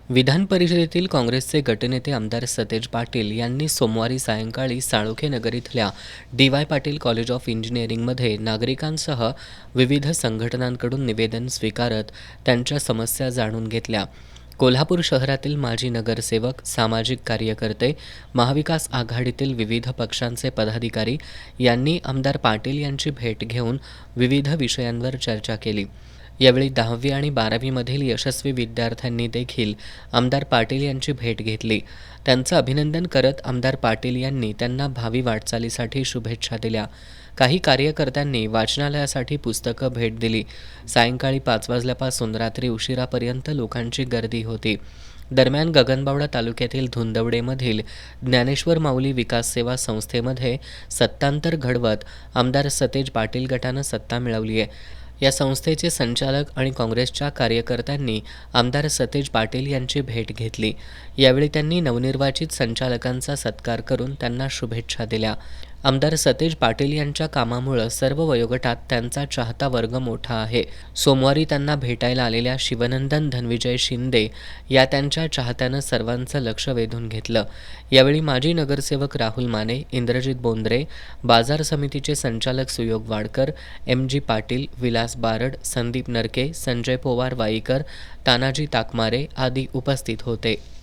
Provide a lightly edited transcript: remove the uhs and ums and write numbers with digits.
विधान परिषदेतील काँग्रेसचे गटनेते आमदार सतेज पाटील यांनी सोमवारी सायंकाळी साळोखे नगर इथल्या डी.वाय. पाटील कॉलेज ऑफ इंजिनिअरिंगमध्ये नागरिकांसह विविध संघटनांकडून निवेदन स्वीकारत त्यांच्या समस्या जाणून घेतल्या. कोल्हापूर शहरातील माजी नगरसेवक, सामाजिक कार्यकर्ते, महाविकास आघाडीतील विविध पक्षांचे पदाधिकारी यांनी आमदार पाटील यांची भेट घेऊन विविध विषयांवर चर्चा केली. यावेळी 10वी आणि 12वीमधील यशस्वी विद्यार्थ्यांनी देखील आमदार पाटील यांची भेट घेतली. त्यांचं अभिनंदन करत आमदार पाटील यांनी त्यांना भावी वाटचालीसाठी शुभेच्छा दिल्या. काही कार्यकर्त्यांनी वाचनालयासाठी पुस्तकं भेट दिली. सायंकाळी 5 वाजल्यापासून रात्री उशिरापर्यंत लोकांची गर्दी होती. दरम्यान गगनबावडा तालुक्यातील धुंदवडेमधील ज्ञानेश्वर माऊली विकास सेवा संस्थेमध्ये सत्तांतर घडवत आमदार सतेज पाटील गटानं सत्ता मिळवली आहे. या संस्थेचे संचालक आणि काँग्रेसच्या कार्यकर्त्यांनी आमदार सतेज पाटील यांची भेट घेतली. यावेळी त्यांनी नवनिर्वाचित संचालकांचा सत्कार करून त्यांना शुभेच्छा दिल्या. आमदार सतेज पाटील यांच्या कामामुळे सर्व वयोगटात त्यांचा चाहता वर्ग मोठा आहे. सोमवारी त्यांना भेटायला आलेल्या शिवनंदन धनविजय शिंदे या त्यांच्या चाहत्यानं सर्वांचं लक्ष वेधून घेतलं. यावेळी माजी नगरसेवक राहुल माने, इंद्रजित बोंद्रे, बाजार समितीचे संचालक सुयोग वाडकर, एम.जी. पाटील, विलास बारड, संदीप नरके, संजय पोवार वाईकर, तानाजी ताकमारे आदी उपस्थित होते.